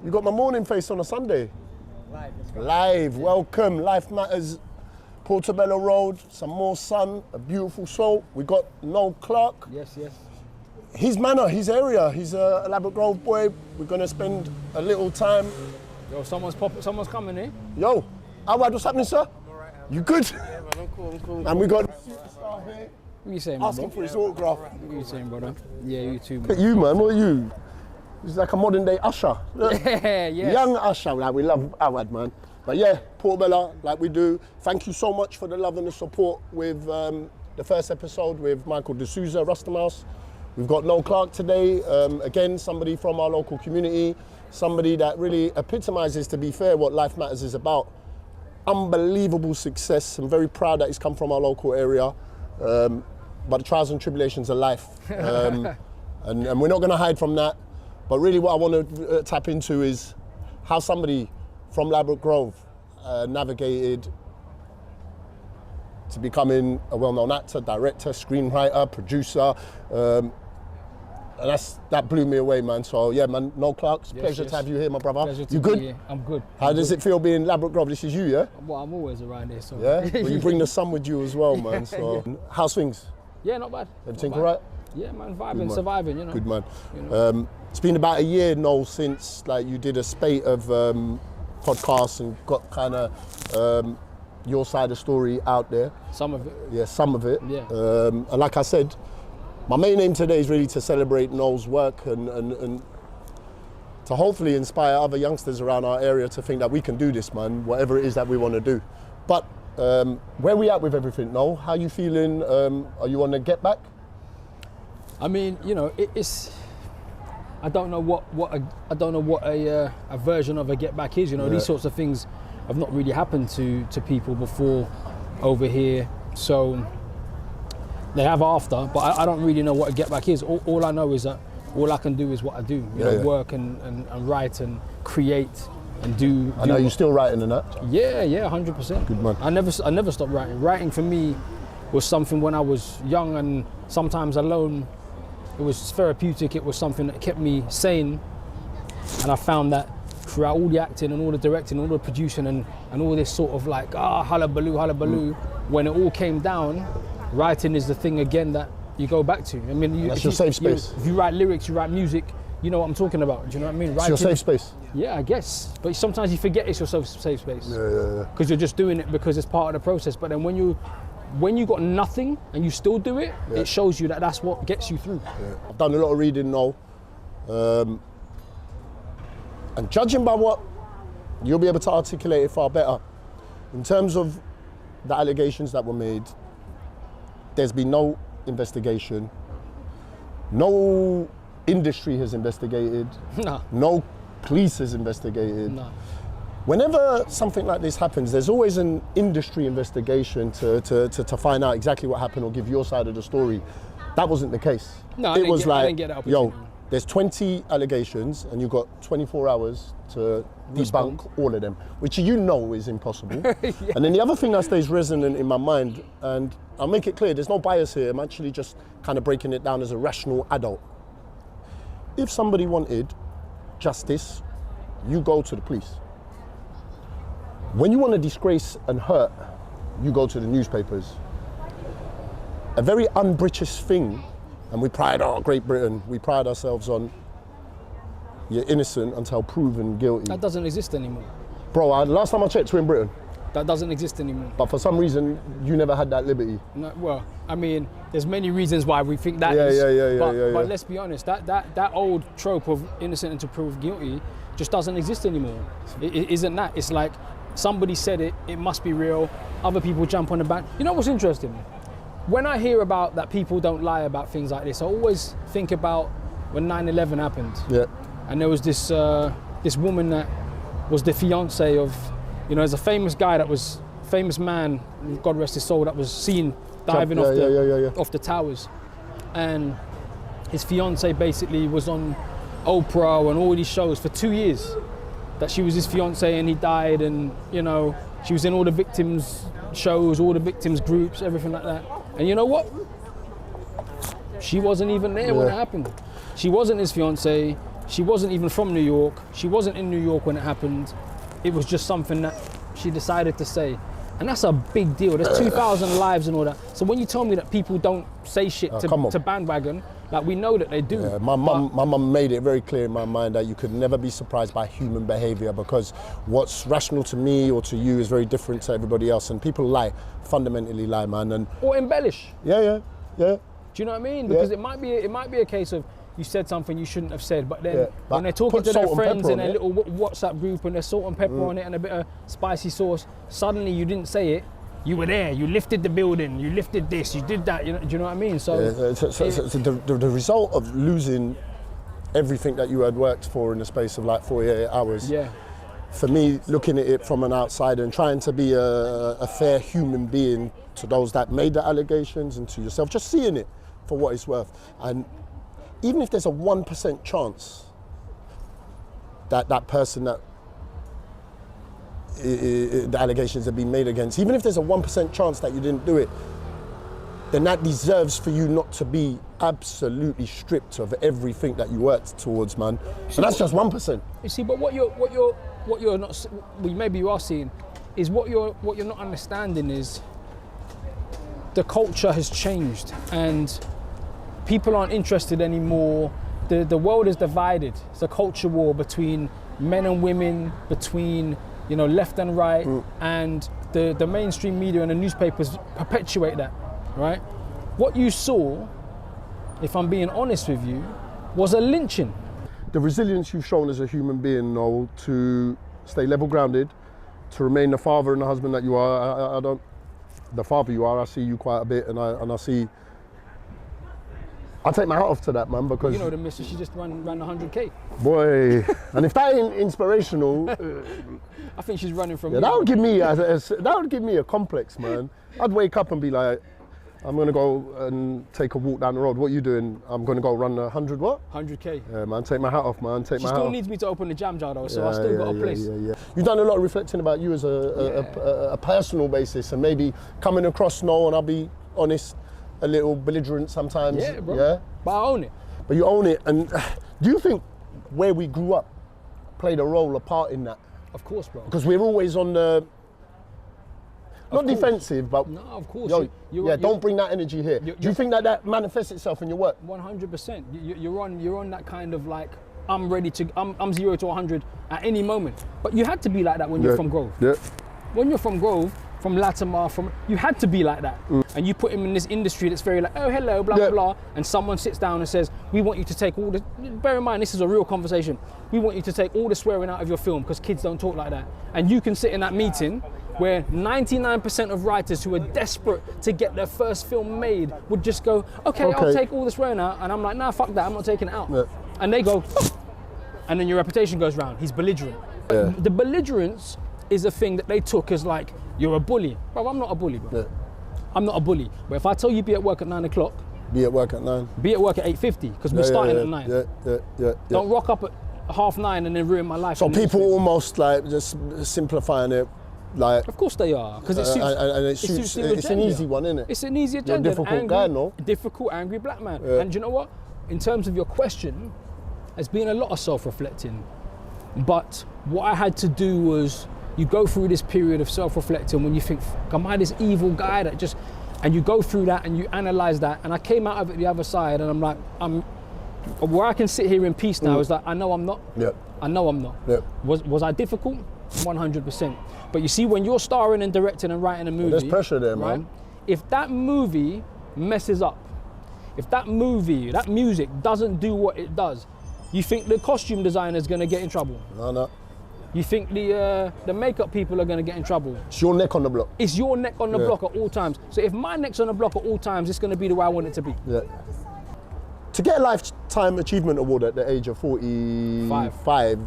You got my morning face on a Sunday. Live, welcome. Life Matters, Portobello Road, some more sun, a beautiful soul. We got Noel Clarke. Yes. His manor, his area. He's a Elaborate Grove boy. We're gonna spend a little time. Yo, someone's coming here. Yo, Awad, what's happening, sir? I'm alright. You good? Yeah, man, I'm cool. And we got a superstar here. What you saying, Asking bro? for his autograph. What you saying, brother? Yeah, you too, Look at man. you, man. What are you? He's like a modern day Usher. Look. Yeah, yes. Young Usher, like we love Awad, man. But yeah, Portobello, like we do. Thank you so much for the love and the support with the first episode with Michael D'Souza, Rustamouse. We've got Noel Clarke today. Again, somebody from our local community, somebody that really epitomizes, to be fair, what Life Matters is about. Unbelievable success. I'm very proud that he's come from our local area. But the trials and tribulations of life. And we're not going to hide from that. But really what I want to tap into is how somebody from Elaborate Grove navigated to becoming a well-known actor, director, screenwriter, producer. And that blew me away, man. So yeah, man, Noel Clarke, it's a pleasure to have you here, my brother. Pleasure to you be good? here. I'm good. How does it feel being Elaborate Grove? This is you, yeah? Well, I'm always around here, so. Yeah? Well, you bring the sun with you as well, man. So how's things? Yeah, not bad. Everything Not all bad. right? Yeah, man, Good vibing, man. surviving, you know. Good man. You know. It's been about a year, Noel, since like you did a spate of podcasts and got kind of your side of the story out there. Some of it. Yeah, some of it. Yeah. And like I said, my main aim today is really to celebrate Noel's work and to hopefully inspire other youngsters around our area to think that we can do this, man, whatever it is that we want to do. But where we at with everything, Noel? How you feeling? Are you on the get back? I mean, you know, it's. I don't know what a version of a get back is. You know, these sorts of things have not really happened to people before over here. So they have after, but I don't really know what a get back is. All I know is that all I can do is what I do. You know, work and write and create and do. I know you're still writing and that. Yeah, 100%. Good man. I never stopped writing. Writing for me was something when I was young and sometimes alone. It was therapeutic. It was something that kept me sane. And I found that throughout all the acting and all the directing, all the producing and all this sort of like, hullabaloo, when it all came down, writing is the thing again that you go back to. I mean, that's your safe space. If you write lyrics, you write music, you know what I'm talking about. Do you know what I mean? It's your safe space. Yeah, I guess. But sometimes you forget it's your safe space. Yeah. Because you're just doing it because it's part of the process. But then when you got nothing and you still do it, it shows you that that's what gets you through. Yeah. I've done a lot of reading now. And judging by what you'll be able to articulate it far better. In terms of the allegations that were made, there's been no investigation. No industry has investigated. No. No police has investigated. No. Whenever something like this happens, there's always an industry investigation to find out exactly what happened or give your side of the story. That wasn't the case. No, I didn't get that yo, opportunity. there's 20 allegations and you've got 24 hours to debunk all of them, which you know is impossible. Yeah. And then the other thing that stays resonant in my mind, and I'll make it clear, there's no bias here, I'm actually just kind of breaking it down as a rational adult. If somebody wanted justice, you go to the police. When you want to disgrace and hurt, you go to the newspapers. A very un-British thing, and we pride Great Britain, we pride ourselves on you're innocent until proven guilty. That doesn't exist anymore. Bro, last time I checked, we're in Britain. That doesn't exist anymore. But for some reason, you never had that liberty. No, well, I mean, there's many reasons why we think that but let's be honest, that old trope of innocent until proven guilty just doesn't exist anymore. It isn't that. It's like, somebody said it, it must be real. Other people jump on the back. You know what's interesting? When I hear about that people don't lie about things like this, I always think about when 9/11 happened. Yeah. And there was this woman that was the fiance of, you know, there's a famous man, God rest his soul, that was seen diving off the towers. And his fiance basically was on Oprah and all these shows for 2 years. That she was his fiance and he died, and you know, she was in all the victims shows, all the victims groups, everything like that. And you know what? She wasn't even there when it happened. She wasn't his fiance. She wasn't even from New York. She wasn't in New York when it happened. It was just something that she decided to say. And that's a big deal. There's 2,000 lives and all that. So when you tell me that people don't say shit to bandwagon, like we know that they do. Yeah, my mum made it very clear in my mind that you could never be surprised by human behaviour, because what's rational to me or to you is very different to everybody else. And people lie, fundamentally lie, man. Or embellish. Yeah. Do you know what I mean? Because it might be a case of you said something you shouldn't have said, but then when they're talking to their friends in their little WhatsApp group and there's salt and pepper on it and a bit of spicy sauce, suddenly you didn't say it. You were there, you lifted the building, you lifted this, you did that, do you know what I mean? So the result of losing everything that you had worked for in the space of like 48 hours, for me, looking at it from an outsider and trying to be a fair human being to those that made the allegations and to yourself, just seeing it for what it's worth. And even if there's a 1% chance that that person that the allegations have been made against, even if there's a 1% chance that you didn't do it, then that deserves for you not to be absolutely stripped of everything that you worked towards, man. So that's just 1%. You see, but what you're not, well, maybe you are seeing, is what you're not understanding is the culture has changed and people aren't interested anymore. The world is divided. It's a culture war between men and women, between left and right, and the mainstream media and the newspapers perpetuate that, right? What you saw, if I'm being honest with you, was a lynching. The resilience you've shown as a human being, Noel, to stay level grounded, to remain the father and the husband that you are. The father you are, I see you quite a bit, and I see. I take my hat off to that, man, because the missus, she just ran 100k. Boy, and if that ain't inspirational, I think she's running from. Yeah, that would give me a complex, man. I'd wake up and be like, I'm gonna go and take a walk down the road. What are you doing? I'm gonna go run 100 what? 100k. Yeah, man. Take my hat off, man. She still needs me to open the jam jar though, so I still got a place. Yeah. You've done a lot of reflecting about you as a personal basis, and maybe coming across, Noel, and I'll be honest, a little belligerent sometimes. Yeah, bro. Yeah. But I own it. But you own it, and do you think where we grew up played a part in that? Of course, bro. Because we're always on the not defensive, but no, of course. Don't bring that energy here. Do you think that manifests itself in your work? 100%. You're on that kind of like, I'm ready to, I'm 0 to 100 at any moment. But you had to be like that when you're from Grove. Yeah. When you're from Grove, from Latimer, you had to be like that. And you put him in this industry that's very like, oh, hello, blah, blah, blah. And someone sits down and says, we want you to take all the, bear in mind, this is a real conversation. We want you to take all the swearing out of your film because kids don't talk like that. And you can sit in that meeting where 99% of writers who are desperate to get their first film made would just go, okay, I'll take all the swearing out. And I'm like, nah, fuck that, I'm not taking it out. Yeah. And they go, and then your reputation goes round. He's belligerent. Yeah. The belligerence is a thing that they took as like, you're a bully. Bro, I'm not a bully, bro. Yeah. I'm not a bully. But if I tell you be at work at 9 o'clock. Be at work at 9. Be at work at 8:50, because we're starting at 9. Yeah. Don't rock up at 9:30 and then ruin my life. So people almost like just simplifying it. Like, of course they are, because it suits it's an easy one, isn't it? It's an easy agenda. You're a difficult guy, no? Difficult, angry black man. Yeah. And do you know what? In terms of your question, there's been a lot of self-reflecting. But what I had to do was, you go through this period of self-reflecting when you think, am I this evil guy that just, and you go through that and you analyze that. And I came out of it the other side and I'm like, where I can sit here in peace now is that I know I'm not. Yep. I know I'm not. Yep. Was I difficult? 100%. But you see, when you're starring and directing and writing a movie, there's pressure there, right? Man. If that movie messes up, if that music doesn't do what it does, you think the costume designer is going to get in trouble? No. You think the makeup people are going to get in trouble? It's your neck on the block. It's your neck on the block at all times. So if my neck's on the block at all times, it's going to be the way I want it to be. Yeah. To get a Lifetime Achievement Award at the age of 45,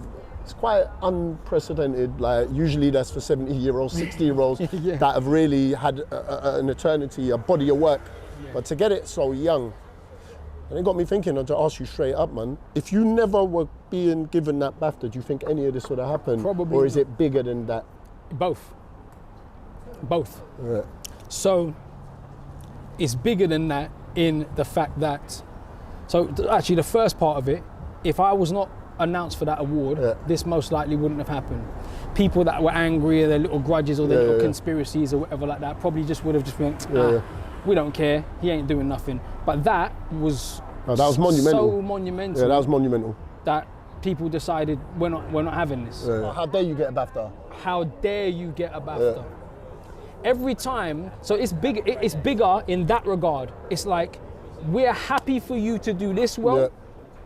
it's quite unprecedented. Like, usually that's for 70-year-olds, 60-year-olds that have really had an eternity, a body of work. Yeah. But to get it so young, and it got me thinking, and to ask you straight up, man, if you never were being given that Bafta, do you think any of this would have happened? Probably. Or is it bigger than that? Both. Yeah. So it's bigger than that in the fact that, so actually the first part of it, if I was not announced for that award, this most likely wouldn't have happened. People that were angry, or their little grudges or their little conspiracies or whatever like that, probably just would have just went, we don't care, he ain't doing nothing. But that was monumental. So monumental. Yeah, that was monumental. That people decided we're not having this. How dare you get a Bafta? How dare you get a Bafta? Every time, so it's big. It's bigger in that regard. It's like, we're happy for you to do this well,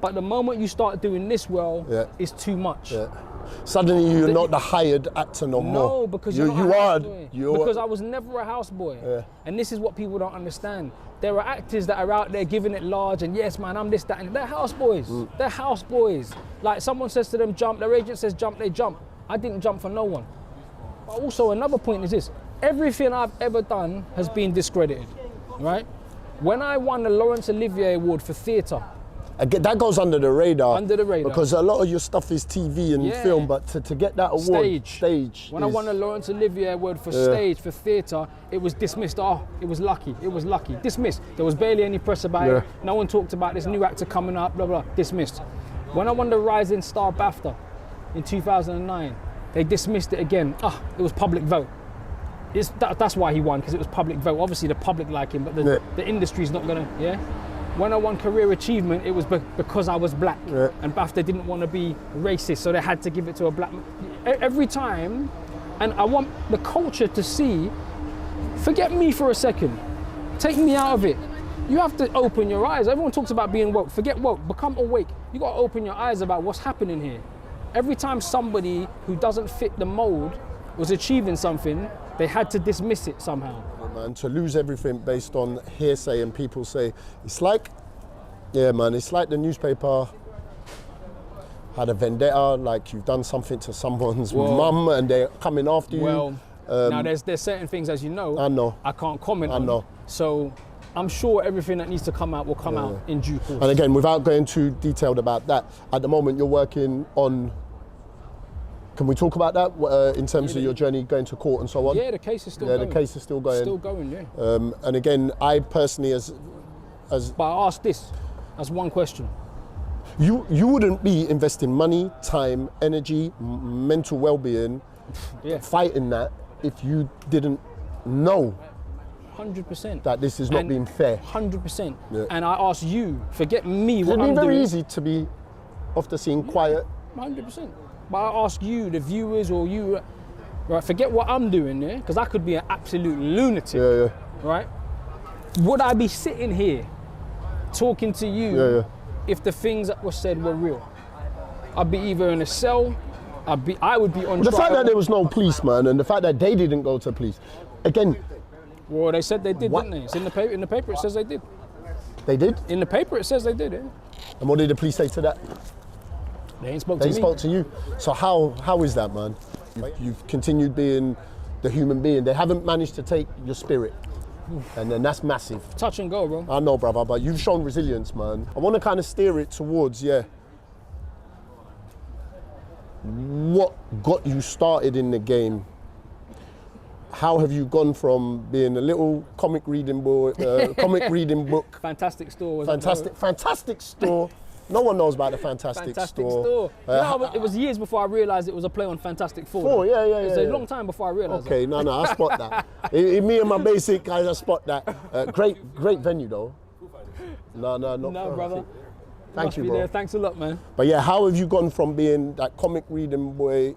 but the moment you start doing this well, it's too much. Suddenly you're not the hired actor no more. No, because you are. Because I was never a houseboy. And this is what people don't understand. There are actors that are out there giving it large and yes man, I'm this, that, and they're houseboys. They're houseboys. Like someone says to them jump, their agent says jump, they jump. I didn't jump for no one. But also another point is this, everything I've ever done has been discredited, right? When I won the Laurence Olivier Award for theatre, that goes under the radar. Under the radar. Because a lot of your stuff is TV and film, but to get that award, stage. When I won the Laurence Olivier Award for stage, for theatre, it was dismissed. Oh, it was lucky, dismissed. There was barely any press about it. No one talked about this new actor coming up, blah, blah, dismissed. When I won the Rising Star Bafta in 2009, they dismissed it again. It was public vote. That's why he won, because it was public vote. Obviously the public like him, but the industry's not gonna, When I won Career Achievement, it was because I was black, and Bafta didn't want to be racist, so they had to give it to a black man. Every time, and I want the culture to see, forget me for a second, take me out of it. You have to open your eyes. Everyone talks about being woke, forget woke, become awake. You got to open your eyes about what's happening here. Every time somebody who doesn't fit the mold was achieving something, they had to dismiss it somehow. Man, to lose everything based on hearsay and people say, it's like, it's like the newspaper had a vendetta, like you've done something to someone's mum and they're coming after you. Now there's certain things, as you know, I can't comment on. So I'm sure everything that needs to come out will come out in due course. And again, without going too detailed about that, at the moment you're working on, can we talk about that in terms of your journey going to court and so on? Yeah, the case is still going. Yeah, the case is still going. Still going, yeah. And again, I personally, as But I asked this, that's one question. You wouldn't be investing money, time, energy, mental well-being, fighting that if you didn't know 100% that this is not being fair. 100%. And I ask you, forget me, what I'm doing. It's very easy to be off the scene, quiet. 100%. But I ask you, the viewers, or you, right, forget what I'm doing there, because I could be an absolute lunatic, right? Would I be sitting here talking to you if the things that were said were real? I'd be either in a cell, I would be on trial. The fact that there was no police, man, and the fact that they didn't go to police, again. Well, they said they did, didn't they? It's in the paper. In the paper, it says they did. They did? In the paper, it says they did, And what did the police say to that? They ain't spoke to me. They spoke to you. So how is that, man? You've continued being the human being. They haven't managed to take your spirit. And then that's massive. Touch and go, bro. I know, brother, but you've shown resilience, man. I want to kind of steer it towards, what got you started in the game? How have you gone from being a little comic reading book? Fantastic store. Fantastic store. No one knows about the Fantastic Store. It was years before I realised it was a play on Fantastic Four. Yeah. It was a long time before I realised that. Okay, no, I spot that. Me and my basic guys, I spot that. Great venue though. No, brother. Thank you, bro. There. Thanks a lot, man. But yeah, how have you gone from being that comic reading boy,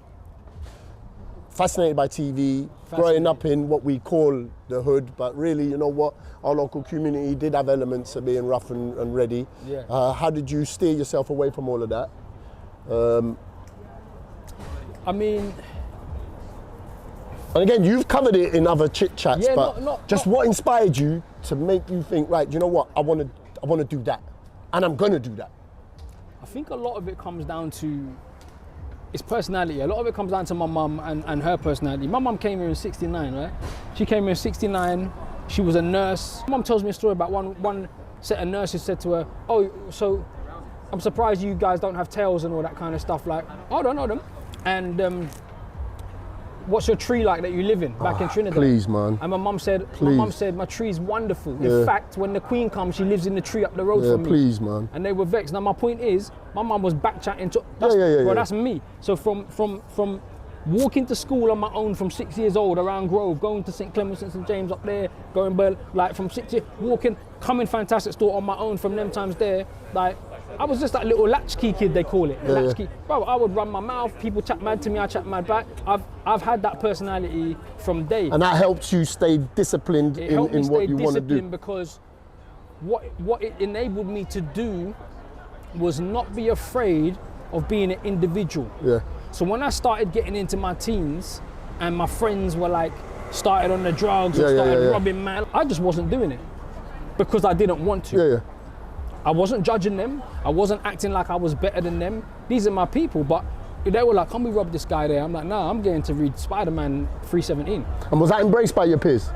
fascinated by TV, growing up in what we call the hood, but really, you know what, our local community did have elements of being rough and ready. How did you steer yourself away from all of that? I mean, and again, you've covered it in other chit chats, but what inspired you to make you think, right, you know what, I want to do that, and I'm gonna do that? I think a lot of it comes down to it's personality. A lot of it comes down to my mum and her personality. My mum came here in '69, right? She came here in '69. She was a nurse. My mum tells me a story about one set of nurses said to her, "Oh, so I'm surprised you guys don't have tails and all that kind of stuff." Like, I don't know them. And what's your tree like that you live in back in Trinidad? Please, man. And my mum said, my tree's wonderful. In fact, when the Queen comes, she lives in the tree up the road from me. Please, man. And they were vexed. Now my point is, my mum was back chatting to, that's me. So from walking to school on my own from 6 years old around Grove, going to St. Clements and St. James up there, going like from 6 years, walking, coming Fantastic Store on my own from them times there, like, I was just that little latchkey kid, they call it. Latchkey. Bro, I would run my mouth, people chat mad to me, I chat mad back. I've had that personality from day. And that helps you stay disciplined in what you want to do. Because what it enabled me to do was not be afraid of being an individual. Yeah. So when I started getting into my teens and my friends were like, started on the drugs or started robbing man, I just wasn't doing it because I didn't want to. I wasn't judging them. I wasn't acting like I was better than them. These are my people, but they were like, can we rob this guy there? I'm like, nah, I'm getting to read Spider-Man 317. And was that embraced by your peers?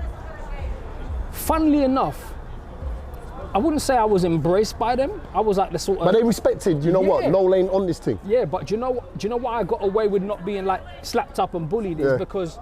Funnily enough, I wouldn't say I was embraced by them. I was like the sort of... But they respected, you know what, Noel ain't on this thing. Yeah, but do you know why I got away with not being like slapped up and bullied is because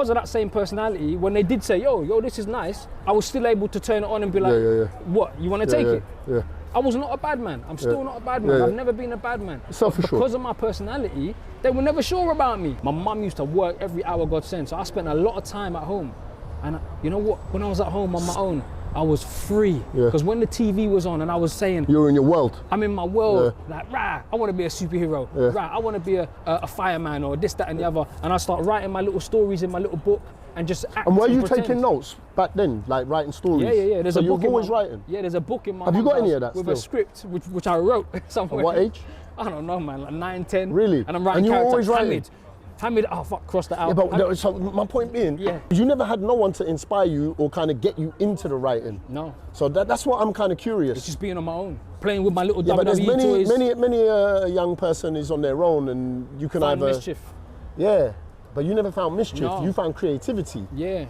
of that same personality, when they did say, yo, this is nice, I was still able to turn it on and be like, what, you want to take it? Yeah. I was not a bad man. I'm still not a bad man. I've never been a bad man. Because of my personality, they were never sure about me. My mum used to work every hour God sent, so I spent a lot of time at home. And you know what, when I was at home on my own, I was free. Because when the TV was on and I was saying, you're in your world. I'm in my world. Like, rah, I want to be a superhero. Rah, I want to be a fireman or this, that, and the other. And I start writing my little stories in my little book and just act. And were you pretend. taking notes back then, like writing stories? Yeah. There's so a you're book always writing? Yeah, there's a book in my Have you got any of that with still? a script which I wrote somewhere. At what age? I don't know, man, like 9, 10. Really? And I'm writing and you're always characters. writing? Hamid, oh fuck, cross that out. Yeah, but so my point being, you never had no one to inspire you or kind of get you into the writing. No. So that's what I'm kind of curious. It's just being on my own, playing with my little WWE but there's toys. many young person is on their own, and you can find either mischief. Yeah, but you never found mischief. No. You found creativity. Yeah.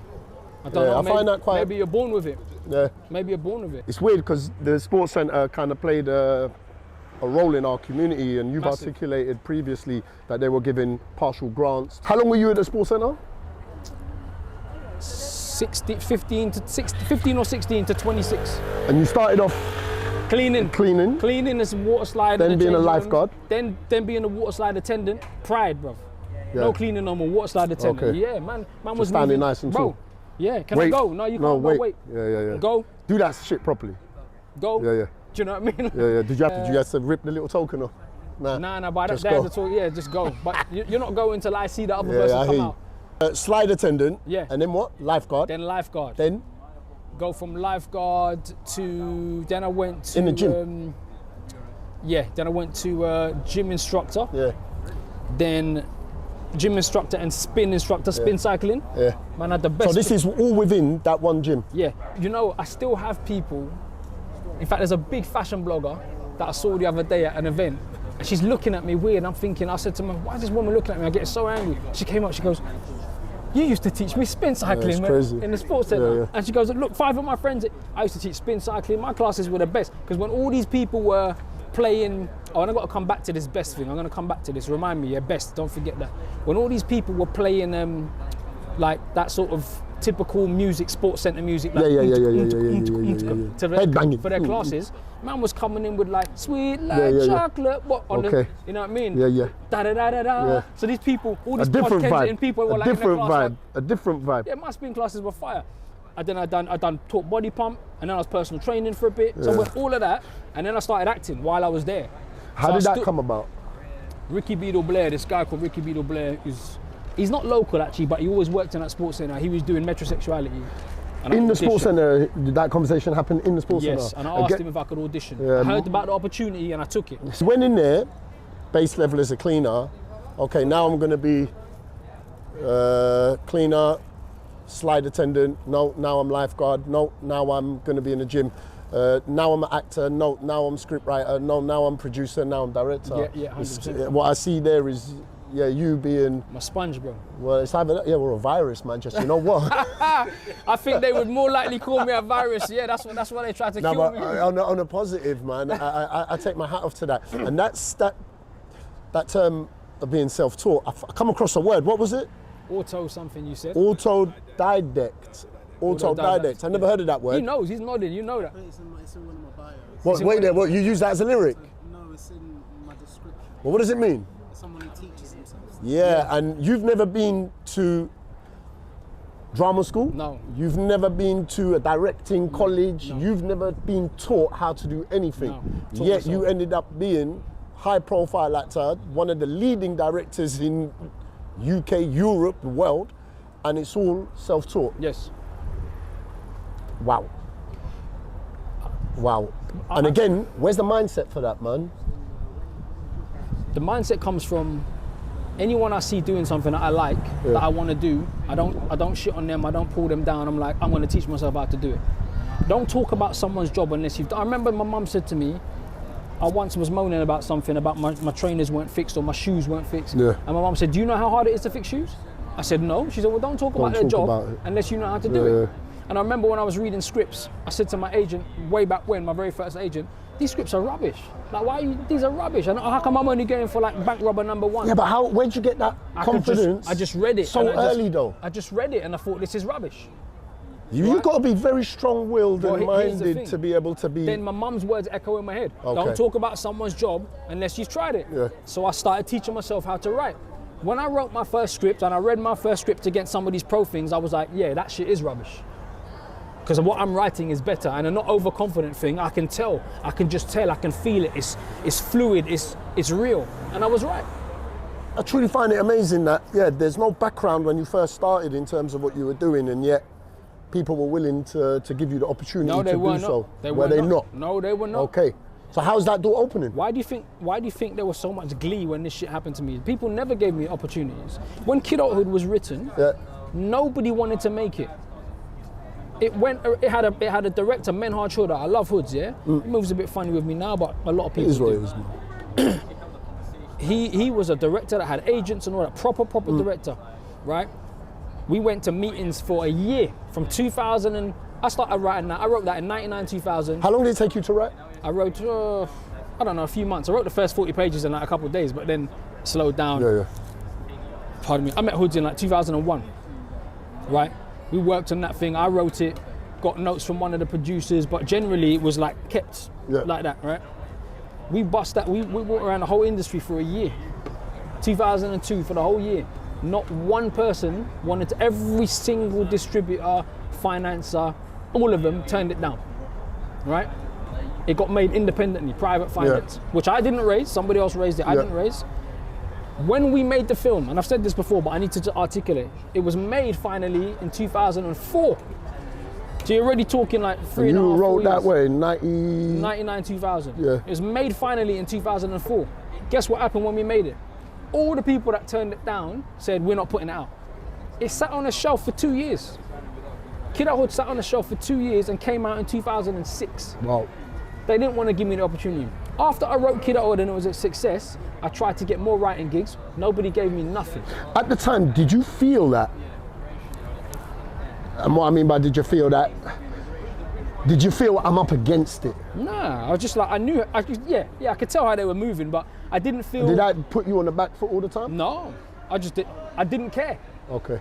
I don't know. I find that quite. Maybe you're born with it. Yeah. Maybe you're born with it. It's weird because the sports centre kind of played a role in our community, and you've articulated previously that they were giving partial grants. How long were you at the sports centre? 15 or 16 to 26. And you started off cleaning as a water slide. Then being a lifeguard. Then being a water slide attendant. Pride, bro. No cleaning no more. Water slide attendant. Okay. Yeah, man was just standing nice and tall. Yeah, can I go? No, you can't go. Wait. Yeah. Go. Do that shit properly. Go. Yeah. Do you know what I mean? Yeah. Did you have to rip the little token off? Nah, but just go. Just go. But you're not going till I see the other person come out. Slide attendant. Yeah. And then what? Lifeguard. Then lifeguard. Then? Go from lifeguard to, then I went to... In the gym? Then I went to gym instructor. Yeah. Then gym instructor and spin instructor, spin cycling. Yeah. Man, I had the best. So this is all within that one gym? Yeah. You know, I still have people. In fact, there's a big fashion blogger that I saw the other day at an event, and she's looking at me weird. I'm thinking, I said to her, why is this woman looking at me? I get so angry. She came up, she goes, you used to teach me spin cycling, man, in the sports centre. And she goes, look, 5 of my friends, I used to teach spin cycling. My classes were the best, because when all these people were playing, and I've got to come back to this best thing. I'm going to come back to this. Remind me, best, don't forget that. When all these people were playing like that sort of typical music, sports centre music, like headbanging for their classes, man was coming in with like sweet like chocolate, what on the, you know what I mean? Da da da da da. So these people, all these Kensington people were like in their class, a different vibe. Yeah, my spin classes were fire. And then I done taught body pump, and then I was personal training for a bit. So I went all of that, and then I started acting while I was there. How did that come about? Ricky Beadle Blair, this guy called Ricky Beadle Blair, he's not local actually, but he always worked in that sports centre. He was doing metrosexuality. In the sports centre, did that conversation happen in the sports centre? Yes, and I asked him if I could audition. I heard about the opportunity and I took it. So went in there, base level as a cleaner. Okay, now I'm going to be cleaner, slide attendant. No, now I'm lifeguard. No, now I'm going to be in the gym. Now I'm an actor. No, now I'm scriptwriter. No, now I'm producer. Now I'm director. Yeah, 100%. What I see there is, you being my sponge, bro. Well, it's either we're a virus, man. Just you know what? I think they would more likely call me a virus. Yeah, that's why they tried to kill me. On a positive, man, I take my hat off to that. And that's that term of being self-taught. I come across a word. What was it? Auto something you said. Autodidact. Autodidact. I never heard of that word. He knows, he's nodding, you know that. It's in one of my bios. What, wait there, what, you use that as a lyric? No, it's in my description. Well, what does it mean? Someone who teaches themselves. Yeah, and you've never been to drama school? No. You've never been to a directing college? No. You've never been taught how to do anything? No. Yet Taught you myself. ended up being high profile actor, one of the leading directors in UK, Europe, the world, and it's all self-taught. Yes. Wow. Wow. And again, where's the mindset for that, man? The mindset comes from anyone I see doing something that I like, that I want to do. I don't shit on them. I don't pull them down. I'm like, I'm going to teach myself how to do it. Don't talk about someone's job unless you've. I remember my mum said to me, I once was moaning about something about my trainers weren't fixed or my shoes weren't fixed. Yeah. And my mum said, do you know how hard it is to fix shoes? I said, no. She said, well, don't talk about their job unless you know how to do it. And I remember when I was reading scripts, I said to my agent, way back when, my very first agent, these scripts are rubbish. Like, these are rubbish. And how come I'm only going for like bank robber #1? Yeah, but where'd you get that confidence? I just read it. So early though. I just read it and I thought, this is rubbish. You've got to be very strong-willed Well, and here's the minded thing. to be able to be... Then my mum's words echo in my head. Okay. Don't talk about someone's job unless you've tried it. Yeah. So I started teaching myself how to write. When I wrote my first script and I read my first script against some of these pro things, I was like, yeah, that shit is rubbish. Because what I'm writing is better, and a not overconfident thing, I can tell, I can just tell, I can feel it, it's fluid, it's real, and I was right. I truly find it amazing that, yeah, there's no background when you first started in terms of what you were doing, and yet people were willing to give you the opportunity No, they to were do not. so. They were they not? No, they were not. Okay. So how's that door opening? Why do you think there was so much glee when this shit happened to me? People never gave me opportunities. When Kidulthood was written, nobody wanted to make it. It had a director, Menhaj Huda. I love hoods, yeah? He moves a bit funny with me now, but a lot of people It is what do. it is, man. He was a director that had agents and all that, proper director, right? We went to meetings for a year, from 2000 and, I started writing that, I wrote that in 99, 2000. How long did it take you to write? I wrote, I don't know, a few months. I wrote the first 40 pages in like a couple of days, but then slowed down. Yeah. Pardon me. I met Hoods in like 2001, right? We worked on that thing. I wrote it, got notes from one of the producers, but generally it was like kept like that, right? We bust that. We walked around the whole industry for a year. 2002 for the whole year. Not one person wanted to. Every single distributor, financer, all of them turned it down, right? It got made independently, private finance, which I didn't raise. Somebody else raised it. I didn't raise. When we made the film, and I've said this before, but I need to articulate, it was made finally in 2004. So you're already talking like 3.5 years. You wrote that way, 99, 2000. Yeah. It was made finally in 2004. Guess what happened when we made it? All the people that turned it down said, we're not putting it out. It sat on a shelf for 2 years. Kidulthood sat on a shelf for 2 years and came out in 2006. Wow. They didn't want to give me the opportunity. After I wrote Kidulthood and it was a success, I tried to get more writing gigs. Nobody gave me nothing. At the time, did you feel that? And what I mean by did you feel that? Did you feel I'm up against it? Nah, I was just like, I could tell how they were moving, but I didn't feel... Did that put you on the back foot all the time? No, I didn't care. Okay.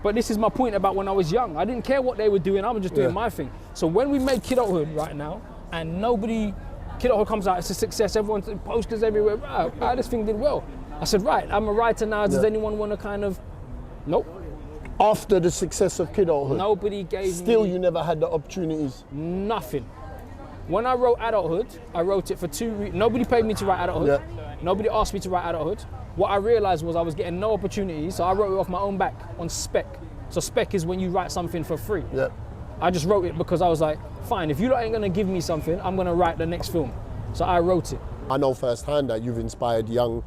But this is my point about when I was young. I didn't care what they were doing, I was just doing my thing. So when we made Kidulthood right now, and Kidulthood comes out, it's a success, everyone's posters everywhere, right, this thing did well. I said, right, I'm a writer now, does anyone want to kind of... Nope. After the success of Kidulthood? Nobody gave Still, me... you never had the opportunities? Nothing. When I wrote Adulthood, I wrote it for nobody paid me to write Adulthood. Nobody asked me to write Adulthood. What I realized was I was getting no opportunities, so I wrote it off my own back on spec. So spec is when you write something for free. I just wrote it because I was like, fine, if you lot ain't gonna give me something, I'm gonna write the next film. So I wrote it. I know firsthand that you've inspired young,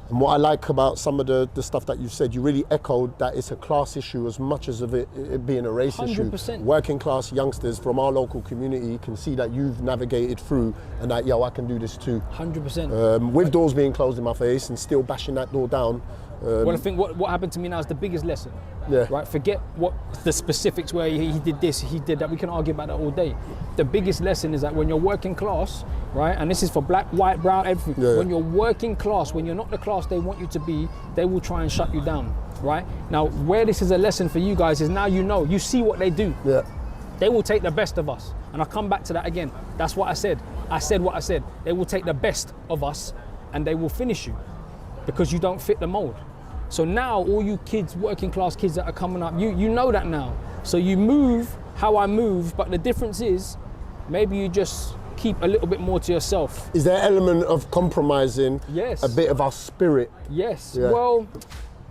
and what I like about some of the stuff that you said, you really echoed that it's a class issue as much as of it being a race 100%. issue. Working class youngsters from our local community can see that you've navigated through and that, yo, I can do this too. 100%. With doors being closed in my face and still bashing that door down, Well, I think what happened to me now is the biggest lesson. Yeah. Right. Forget what the specifics where he did this, he did that. We can argue about that all day. The biggest lesson is that when you're working class, right, and this is for black, white, brown, everything. Yeah. When you're working class, when you're not the class they want you to be, they will try and shut you down. Right. Now, where this is a lesson for you guys is now you see what they do. Yeah. They will take the best of us. And I'll come back to that again. That's what I said. I said what I said. They will take the best of us and they will finish you because you don't fit the mold. So now all you kids, working class kids that are coming up, you know that now. So you move how I move, but the difference is maybe you just keep a little bit more to yourself. Is there an element of compromising? Yes. A bit of our spirit? Yes. Yeah. Well,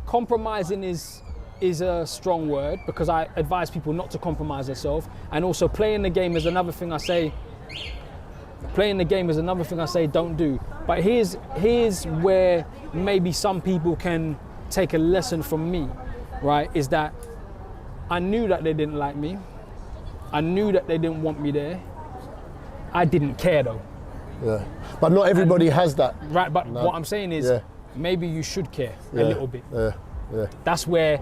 compromising is a strong word because I advise people not to compromise themselves, and also playing the game is another thing I say. Playing the game is another thing I say don't do. But here's where maybe some people can take a lesson from me, right? Is that I knew that they didn't like me. I knew that they didn't want me there. I didn't care though. Yeah. But not everybody has that. Right, but what I'm saying is maybe you should care a little bit. Yeah. Yeah. That's where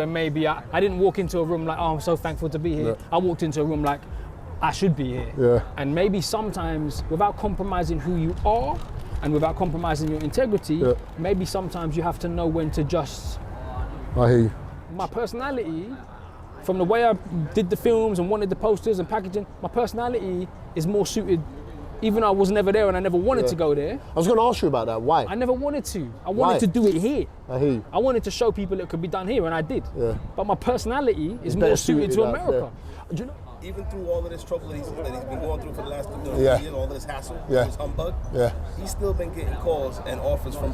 maybe I didn't walk into a room like, oh, I'm so thankful to be here. Yeah. I walked into a room like, I should be here. Yeah. And maybe sometimes, without compromising who you are and without compromising your integrity, maybe sometimes you have to know when to just. I hear you. My personality, from the way I did the films and wanted the posters and packaging, my personality is more suited. Even though I was never there and I never wanted to go there. I was going to ask you about that. Why? I never wanted to. I wanted to do it here. I hear you. I wanted to show people it could be done here, and I did. Yeah. But my personality is more suited to America. Do you know? Even through all of this trouble that he's been going through for the last 3 years, all of this hassle, all this humbug, he's still been getting calls and offers from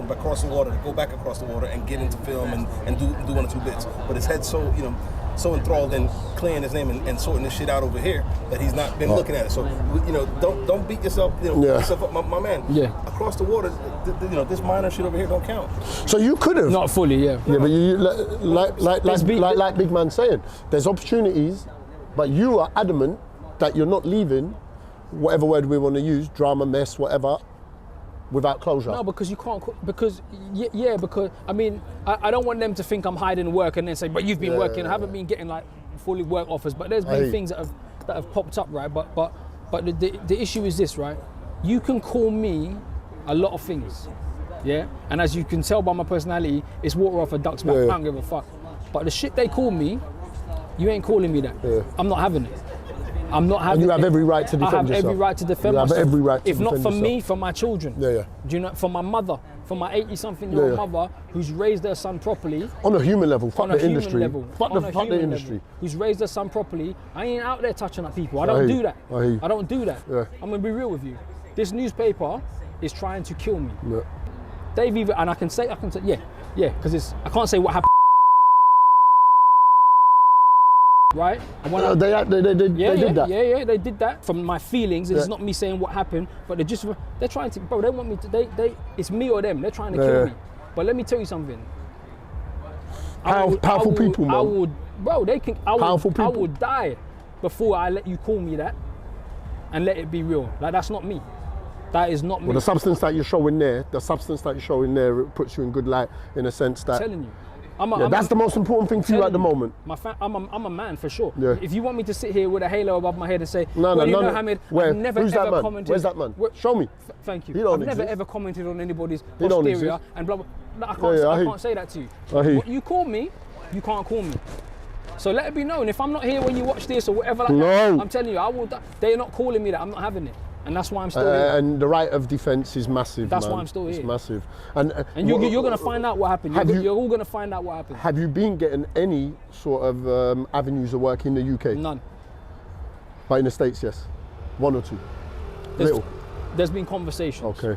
across the water to go back across the water and get into film and do 1 or 2 bits. But his head's so enthralled in clearing his name and sorting this shit out over here that he's not been looking at it. So don't beat yourself, beat yourself up, my man. Yeah. Across the water, this minor shit over here don't count. So you could have. Not fully, yeah. Yeah, but you like Big Man saying, there's opportunities, but you are adamant that you're not leaving, whatever word we want to use, drama, mess, whatever, without closure. No, because you can't. Because I mean, I don't want them to think I'm hiding work and then say, but you've been working. I haven't been getting like fully work offers, but there's been things that have popped up, right? But the issue is this, right? You can call me a lot of things, yeah. And as you can tell by my personality, it's water off a duck's back. I don't give a fuck. But the shit they call me, you ain't calling me that. Yeah. I'm not having it. I'm not having. And you have every right to defend yourself. I have every right to defend myself. You have every right to if defend not for yourself. me, for my children. Yeah. Do you know? For my mother, for my 80-something-year-old mother who's raised her son properly. On a human level, fuck on a the industry. Level, fuck the industry. Who's raised her son properly. I ain't out there touching up people. I don't do that. I don't do that. Yeah. I'm gonna be real with you. This newspaper is trying to kill me. Yeah. They've even, and I can say, because I can't say what happened. Right? They did that. Yeah, they did that. From my feelings, it's not me saying what happened, but they're trying to, bro, they want me to, it's me or them. They're trying to kill me. But let me tell you something. Powerful people, man. I would die before I let you call me that and let it be real. Like, that's not me. That is not me. Well, the substance that you're showing there, it puts you in good light in a sense that. I'm telling you. That's the most important thing for you at the moment. I'm a man for sure. Yeah. If you want me to sit here with a halo above my head and say, no, Hamid, I've never Who's ever that man? commented. Where's that man? Show me. Thank you. He don't I've never exist. ever commented on anybody's He don't posterior exist. and blah blah. No, I can't say that to you. What you call me, you can't call me. So let it be known. If I'm not here when you watch this or whatever like that, I'm telling you, I will. They're not calling me that. I'm not having it. And that's why I'm still here. And the right of defence is massive. That's man. why I'm still here. It's massive. And you're going to find out what happened. You're all going to find out what happened. Have you been getting any sort of avenues of work in the UK? None. But in the States, yes. 1 or 2. There's been conversations. Okay.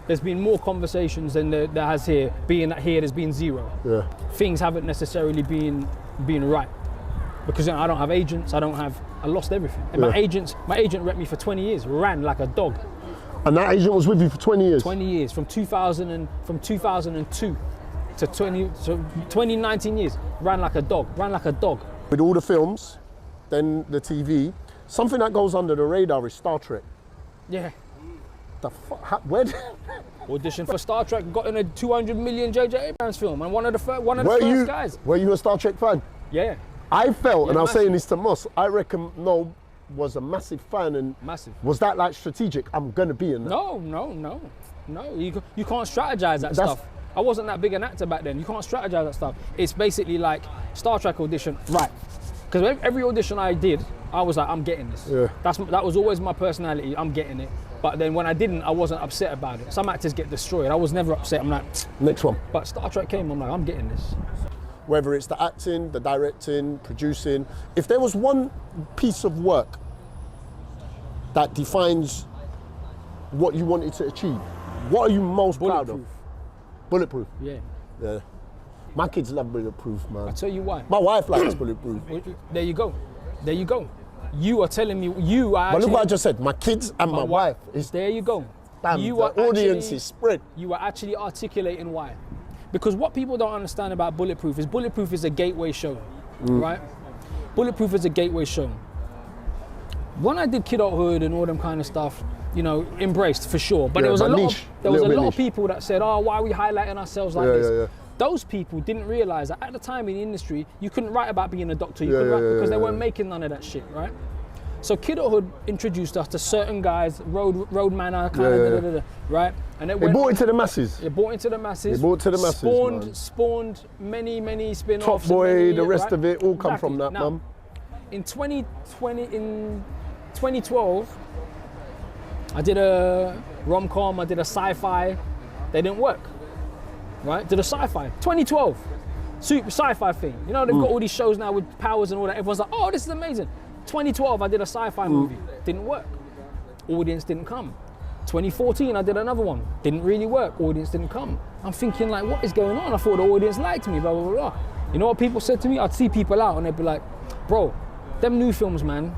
There's been more conversations than there has here. Being that here, there's been 0. Yeah. Things haven't necessarily been right. Because I don't have agents, I lost everything. And my agent rep me for 20 years, ran like a dog. And that agent was with you for 20 years? 20 years, from 2002 to 2019 years, ran like a dog. With all the films, then the TV, something that goes under the radar is Star Trek. Yeah. The fuck, where Auditioned for Star Trek, got in a 200 million J.J. Abrams film, and one of the first guys. Were you a Star Trek fan? Yeah. I felt, and I was saying this to Moss, I reckon Noel was a massive fan, and was that like strategic? I'm gonna be in that. No. You can't strategize that stuff. I wasn't that big an actor back then. You can't strategize that stuff. It's basically like Star Trek audition, right? Because every audition I did, I was like, I'm getting this. Yeah. That was always my personality. I'm getting it. But then when I didn't, I wasn't upset about it. Some actors get destroyed. I was never upset. I'm like, next one. But Star Trek came, I'm like, I'm getting this. Whether it's the acting, the directing, producing, if there was one piece of work that defines what you wanted to achieve, what are you most proud of? Bulletproof. Yeah. My kids love Bulletproof, man. I'll tell you why. My wife likes Bulletproof. There you go. You are telling me But look what I just said. My kids and my wife. There you go. Damn, the audience is spread. You are actually articulating why. Because what people don't understand about Bulletproof is a gateway show, right? Bulletproof is a gateway show. When I did Kidulthood and all them kind of stuff, embraced for sure. But there was a lot of people that said, "Oh, why are we highlighting ourselves like this?" Yeah. Those people didn't realize that at the time in the industry, you couldn't write about being a doctor. You couldn't write because they weren't making none of that shit, right? So Kidulthood introduced us to certain guys, road manner, kind of, right? And it brought it to the masses. It brought it to the masses. Spawned many spin-offs. Top Boy, the rest of it all come from that, man. In 2012, I did a rom-com, I did a sci-fi. They didn't work, right? Did a sci-fi, 2012, super sci-fi thing. They've got all these shows now with powers and all that. Everyone's like, oh, this is amazing. 2012, I did a sci-fi movie, didn't work. Audience didn't come. 2014, I did another one, didn't really work. Audience didn't come. I'm thinking like, what is going on? I thought the audience liked me, blah, blah, blah. You know what people said to me? I'd see people out and they'd be like, bro, them new films, man,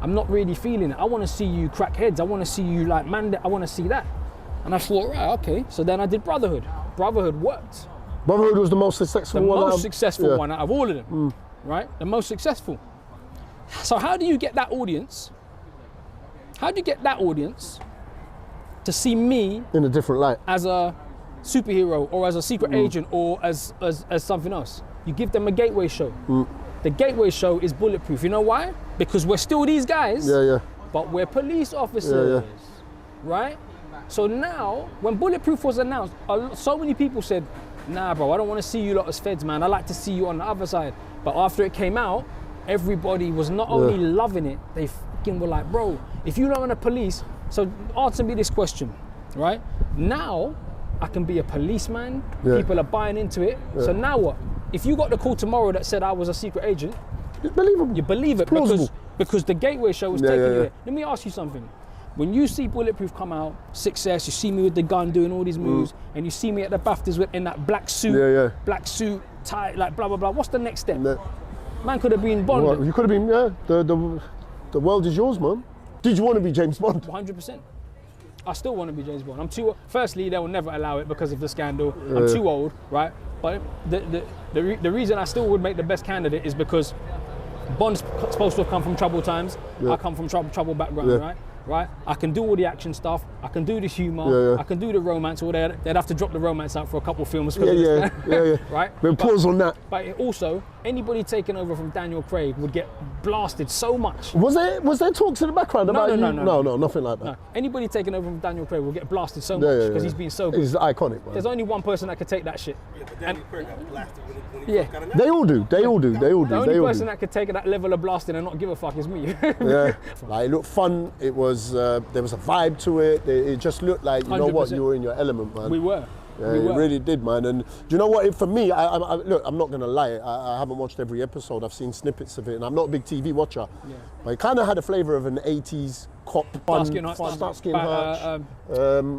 I'm not really feeling it. I want to see you crack heads. I want to see you like, man, I want to see that. And I thought, right, okay. So then I did Brotherhood. Brotherhood worked. Brotherhood was the most successful one. The most successful one out of all of them, right? The most successful. So how do you get that audience? How do you get that audience to see me in a different light as a superhero or as a secret agent or as something else? You give them a gateway show. The gateway show is Bulletproof. You know why? Because we're still these guys, but we're police officers, right? So now, when Bulletproof was announced, so many people said, nah, bro, I don't want to see you lot as feds, man. I like to see you on the other side. But after it came out, everybody was not only loving it, they fucking were like, bro, if you don't want the police, so answer me this question, right? Now, I can be a policeman, people are buying into it, so now what? If you got the call tomorrow that said I was a secret agent, it's believable. You believe it because the gateway show was taking you there. Let me ask you something. When you see Bulletproof come out, success, you see me with the gun doing all these moves, and you see me at the Baftas in that black suit, tie, like blah, blah, blah, what's the next step? Man could have been Bond. Well, you could have been, the world is yours, man. Did you want to be James Bond? 100%. I still want to be James Bond. Firstly, they will never allow it because of the scandal. I'm too old, right? But the reason I still would make the best candidate is because Bond's supposed to have come from troubled times. I come from troubled background, right? I can do all the action stuff. I can do the humor. I can do the romance. Or they'd have to drop the romance out for a couple of films. Right? We'll pause on that. But also, anybody taking over from Daniel Craig would get blasted so much. Was there talks in the background about you? No, nothing like that. No. Anybody taking over from Daniel Craig will get blasted so much because he's been so good. He's iconic, man. There's only one person that could take that shit. Yeah, but Daniel Craig got blasted when he got They all do. The only person that could take that level of blasting and not give a fuck is me. Like, it looked fun. It was there was a vibe to it. It just looked like, you know 100%. What, you were in your element, man. We were. Yeah, it really did, man. And do you know what? For me, look, I'm not gonna lie. I haven't watched every episode. I've seen snippets of it, and I'm not a big TV watcher. Yeah. But it kind of had a flavour of an '80s cop Starsky and Hutch.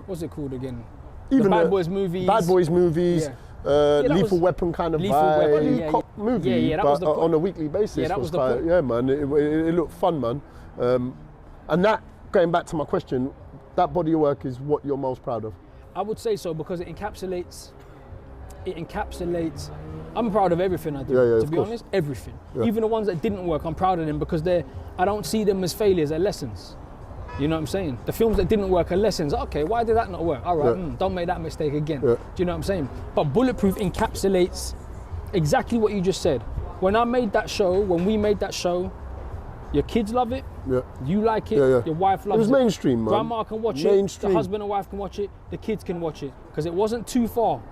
What's it called again? Even the Bad Boys movies. Bad Boys movies. Yeah. Lethal Weapon kind of vibe. Cop movie, yeah, that but was the on a weekly basis. Yeah, that was the point. Yeah, man. It looked fun, man. And that, going back to my question, that body of work is what you're most proud of. I would say so because it encapsulates. I'm proud of everything I do. To be honest, everything. Yeah. Even the ones that didn't work, I'm proud of them because I don't see them as failures, they're lessons. You know what I'm saying? The films that didn't work are lessons. Okay, why did that not work? All right, don't make that mistake again. Do you know what I'm saying? But Bulletproof encapsulates exactly what you just said. When I made that show, when we made that show, your kids love it. You like it. Your wife loves it. It was mainstream, man. Grandma can watch it. The husband and wife can watch it. The kids can watch it because it wasn't too far.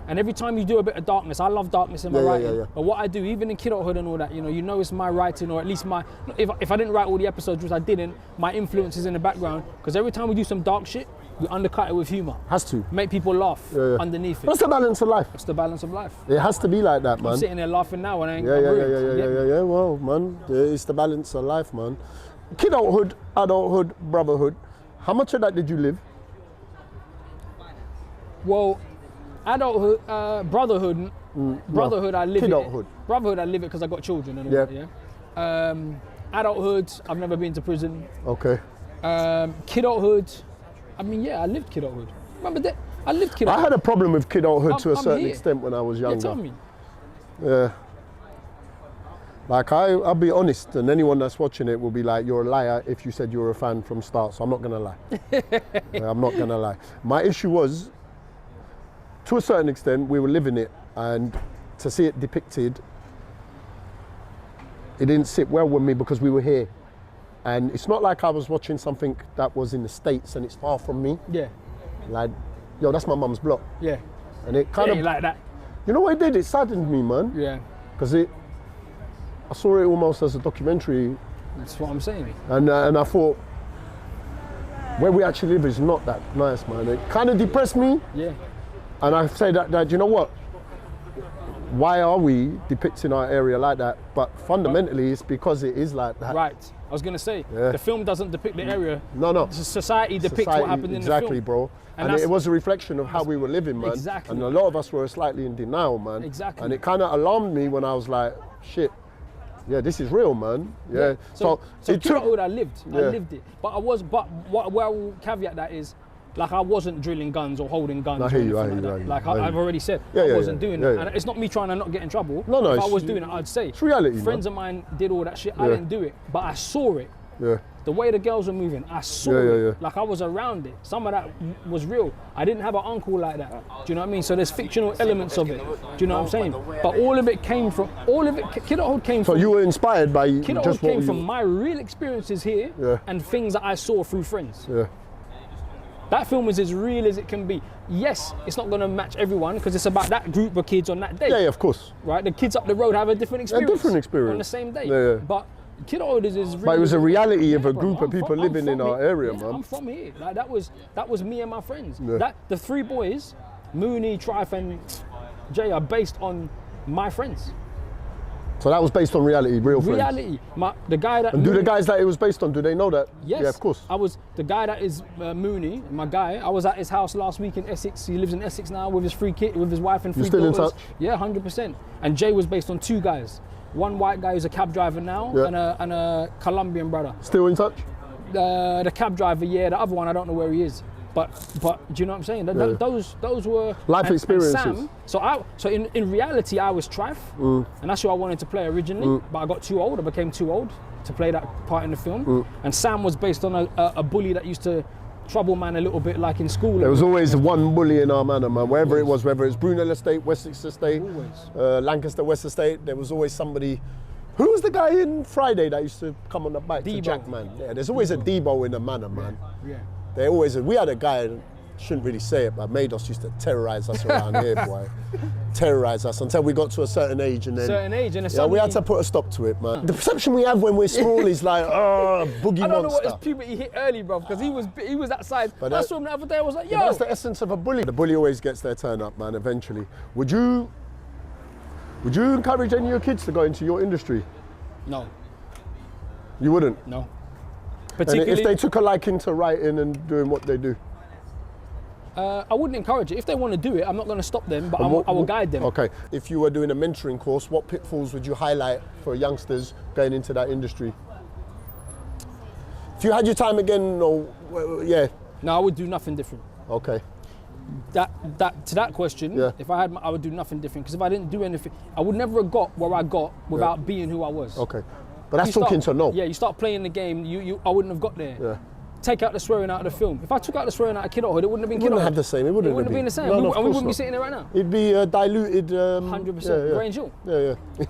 And every time you do a bit of darkness, I love darkness in my writing. But what I do, even in Kidulthood and all that, you know it's my writing, or at least my, if I didn't write all the episodes, which I didn't, my influence is in the background. Because every time we do some dark shit, we undercut it with humor. Has to. Make people laugh underneath it. What's the balance of life? It's the balance of life. It has to be like that, man. I'm sitting there laughing now and I ain't Yeah. Well, man, it's the balance of life, man. Kidulthood, adulthood, brotherhood. How much of that did you live? Well, adulthood, brotherhood, I live Kidulthood. it. Brotherhood, I live it because I got children and all that, adulthood, I've never been to prison. Okay. Kidulthood, I mean, I lived Kidulthood. Remember that? I lived Kidulthood. I had a problem with Kidulthood to a certain extent when I was younger. Yeah, tell me. Yeah. Like, I'll be honest, and anyone that's watching it will be like, you're a liar if you said you were a fan from start, so I'm not gonna lie. I'm not gonna lie. My issue was, to a certain extent, we were living it, and to see it depicted, it didn't sit well with me because we were here. And it's not like I was watching something that was in the States and it's far from me. Yeah. Like, yo, that's my mum's block. Yeah. And it kind of like that. You know what it did? It saddened me, man. Yeah. Because I saw it almost as a documentary. That's what I'm saying. And I thought, where we actually live is not that nice, man. It kind of depressed me. Yeah. And I say that, you know what? Why are we depicting our area like that? But fundamentally, it's because it is like that. Right. I was going to say, the film doesn't depict the area. No. Society depicts what happened in the film. Exactly, bro. And it was a reflection of how we were living, man. Exactly. And a lot of us were slightly in denial, man. Exactly. And it kind of alarmed me when I was like, shit, yeah, this is real, man. Yeah. So Kidulthood, I lived it. But I will caveat that is, like, I wasn't drilling guns or holding guns. I hear you. Like I've already said, I wasn't doing that. And it's not me trying to not get in trouble. No. If I was doing it, I'd say. It's reality, Friends of mine did all that shit. I didn't do it, but I saw it. Yeah. The way the girls were moving, I saw it. Like, I was around it. Some of that was real. I didn't have an uncle like that. Do you know what I mean? So there's fictional elements of it. Do you know what I'm saying? But all of it came from, Kidulthood came from. So you were inspired by Kidulthood came from my real experiences here and things that I saw through friends. Yeah. That film is as real as it can be. Yes, it's not going to match everyone because it's about that group of kids on that day. Yeah, of course. Right? The kids up the road have a different experience. A different experience. On the same day. Yeah. But Kidulthood is real. But it was a reality of a group of people living in our area, man. I'm from here. Like, that was me and my friends. The three boys, Mooney, Trife and Jay, are based on my friends. So that was based on reality, real friends. Reality. The guy that. And do the guys that it was based on, do they know that? Yes. Yeah, of course. I was the guy that is Mooney, my guy. I was at his house last week in Essex. He lives in Essex now with his with his wife and 3 You're daughters. still in touch? Yeah, 100%. And Jay was based on 2 guys. One white guy who's a cab driver now, and a Colombian brother. Still in touch? The cab driver, yeah. The other one, I don't know where he is. But do you know what I'm saying? Those were life experiences. And Sam, so in reality, I was Trife, and that's who I wanted to play originally. But I got too old. I became too old to play that part in the film. And Sam was based on a bully that used to trouble man a little bit, like in school. There was always one bully in our manor, man. Wherever it was, whether it's Brunel Estate, Wessex Estate, Lancaster West Estate, there was always somebody. Who was the guy in Friday that used to come on the bike to Jack, man? Yeah, there's always a Debo in the manor, man. Yeah. They always. We had a guy, shouldn't really say it, but Mados used to terrorize us around here, boy. Terrorize us until we got to a certain age, and then we had to put a stop to it, man. The perception we have when we're small is like, oh, boogie monster. I don't know what his puberty hit early, bro, because he was that size. But I saw him the other day. I was like, yo. That's the essence of a bully. The bully always gets their turn up, man. Eventually, would you encourage any of your kids to go into your industry? No. You wouldn't? No. And if they took a liking to writing and doing what they do? I wouldn't encourage it. If they want to do it, I'm not going to stop them, but I will guide them. Okay. If you were doing a mentoring course, what pitfalls would you highlight for youngsters going into that industry? If you had your time again, No, I would do nothing different. Okay. To that question, if I had, I would do nothing different. Because if I didn't do anything, I would never have got where I got without being who I was. Okay. But that's talking to know. Yeah, you start playing the game, I wouldn't have got there. Yeah. take out the swearing out of the film. If I took out the swearing out of Kidulthood, it wouldn't have been Kidulthood. It wouldn't have the same. It wouldn't have been the same. No, and of we course wouldn't be not. sitting there right now. It'd be diluted. 100%. Grange Hill.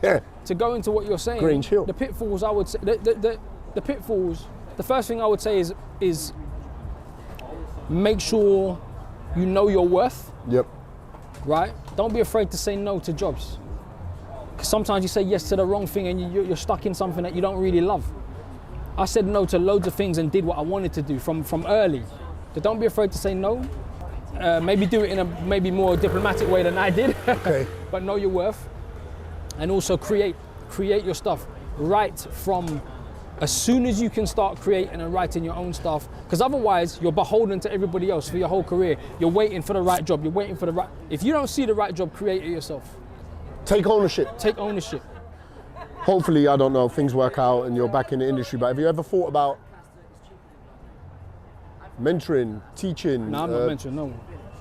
Yeah. To go into what you're saying, Grange Hill. the pitfalls, I would say, the pitfalls, the first thing I would say is make sure you know your worth. Yep. Right? Don't be afraid to say no to jobs. Because sometimes you say yes to the wrong thing and you're stuck in something that you don't really love. I said no to loads of things and did what I wanted to do from early. So don't be afraid to say no. Maybe do it in a maybe more diplomatic way than I did. Okay. But know your worth. And also create your stuff. Write from as soon as you can start creating and writing your own stuff. Because otherwise you're beholden to everybody else for your whole career. You're waiting for the right job. You're waiting for the right. If you don't see the right job, create it yourself. Take ownership. Take ownership. Hopefully, I don't know, things work out and you're back in the industry, but have you ever thought about mentoring, teaching? No, I'm not mentoring, no.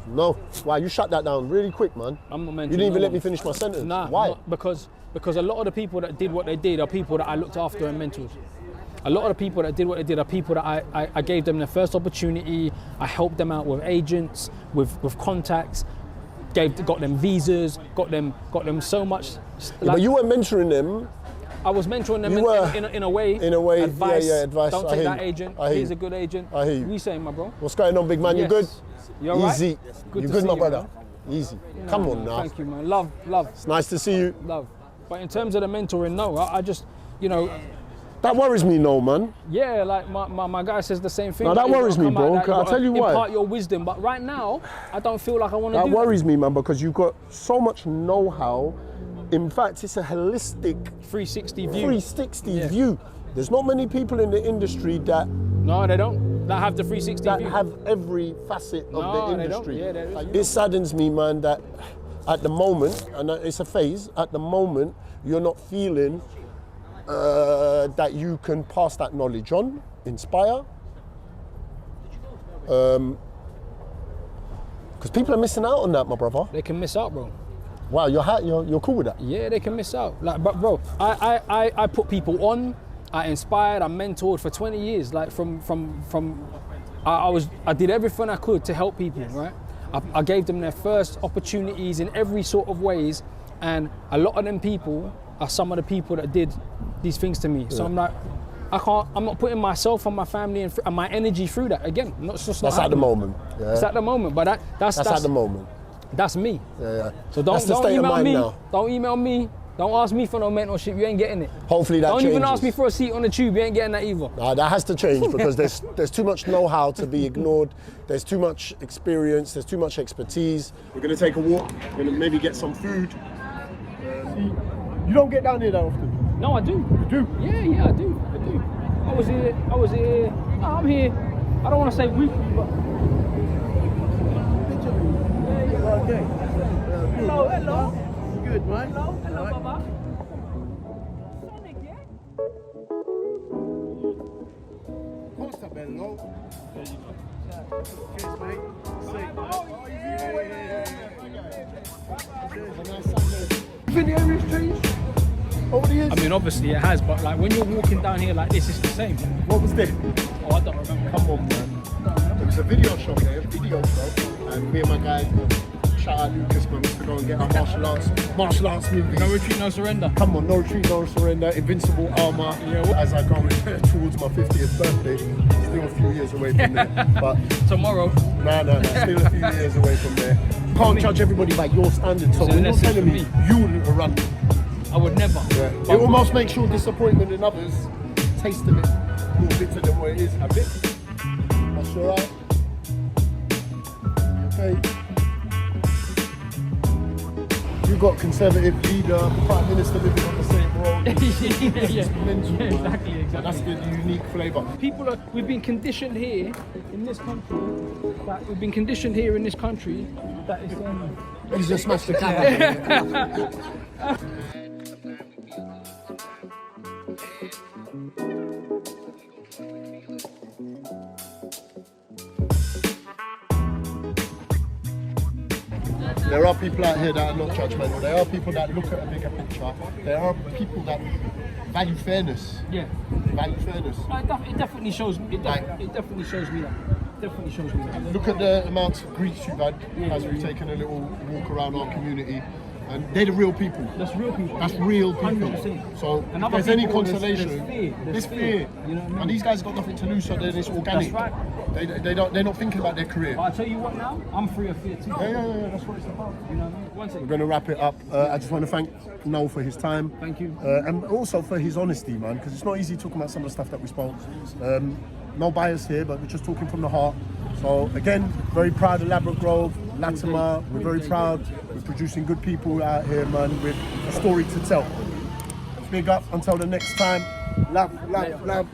No? Why? You shut that down really quick, man. I'm not mentoring. You didn't even let me finish my sentence. Nah, why? Because a lot of the people that did what they did are people that I looked after and mentored. A lot of the people that did what they did are people that I gave them their first opportunity. I helped them out with agents, with contacts, got them visas, got them so much. But you were mentoring them. I was mentoring them in a way. In a way, advice. yeah, advice. Don't take that agent. He's a good agent. I hear you. What are you saying, my bro? What's going on, big man? You good? You all right? Easy. Good you to good, see my you, brother? man. Easy. Come on now. Thank you, man. Love. It's nice to see you. Love. But in terms of the mentoring, no. I just, That worries me, no, man. Yeah, like my guy says the same thing. No, that worries me, bro. I'll tell you why. Impart your wisdom, but right now, I don't feel like I want to do that. That worries me, man, because you've got so much know-how. In fact, it's a holistic 360 view. 360 view. There's not many people in the industry that they don't. That have the 360 that view. have every facet of the industry. They don't. Yeah, it saddens me, man, that at the moment, and it's a phase, at the moment, you're not feeling that you can pass that knowledge on, inspire. Because people are missing out on that, my brother. They can miss out, bro. Wow, you're cool with that? Yeah, they can miss out. Like, but bro, I put people on, I inspired, I mentored for 20 years. Like I did everything I could to help people, right? I gave them their first opportunities in every sort of ways, and a lot of them people are some of the people that did these things to me. So I'm like, I'm not putting myself and my family and my energy through that again. That's at the moment. Yeah. It's at the moment, but that's at the moment. That's me. Yeah. So don't email me. Now. Don't email me. Don't ask me for no mentorship. You ain't getting it. Hopefully that changes. Don't even ask me for a seat on the tube. You ain't getting that either. Nah, that has to change because there's too much know-how to be ignored. There's too much experience. There's too much expertise. We're gonna take a walk. We're gonna maybe get some food. You don't get down here that often. No, I do. You do? Yeah, I do. I was here. No, I'm here. I don't want to say weekly, but. Okay. Hello. Good, man. Hello, Right. Baba. Portobello. Cheers, mate. Think the area's changed over the years? I mean, obviously it has, but like when you're walking down here like this, it's the same. What was this? Oh, I don't remember. Come on, man. There was a video shop there, and me and my guys, shout out Lucas, man, we used to go and get our martial arts movies. No retreat, no surrender. Come on, no retreat, no surrender, invincible armour. Yeah, as I go towards my 50th birthday, still a few years away from there. But tomorrow. No, still a few years away from there. Can't judge everybody by your standards. So when you're telling me you wouldn't run, I would never. Yeah. It almost makes your disappointment in others taste a bit more bitter than what it is. A bit. That's alright. Okay. You got Conservative leader, Prime Minister living on the same road. yeah. Mental, Exactly. And that's the unique flavour. We've been conditioned here in this country. That it's He's just smashed the camera. There are people out here that are not judgmental. There are people that look at a bigger picture. There are people that value fairness. Yeah. Value fairness. No, it definitely shows. It definitely shows me that. Definitely shows me that. Look at the amount of greets you've had as we've taken a little walk around our community. And they're the real people. That's real people. That's real people. 100%. So And if there's any consolation, there's fear. You know what I mean? And these guys got nothing to lose, so then it's organic. That's right. They're not thinking about their career. But I tell you what now, I'm free of fear too. Yeah, that's what it's about. You know what I mean? One We're second. going to wrap it up. I just want to thank Noel for his time. Thank you. And also for his honesty, man, because it's not easy talking about some of the stuff that we spoke. No bias here, but we're just talking from the heart. So again, very proud of Ladbroke Grove, Latimer. We're very proud. We're producing good people out here, man, with a story to tell. Big up until the next time. Love, love, love.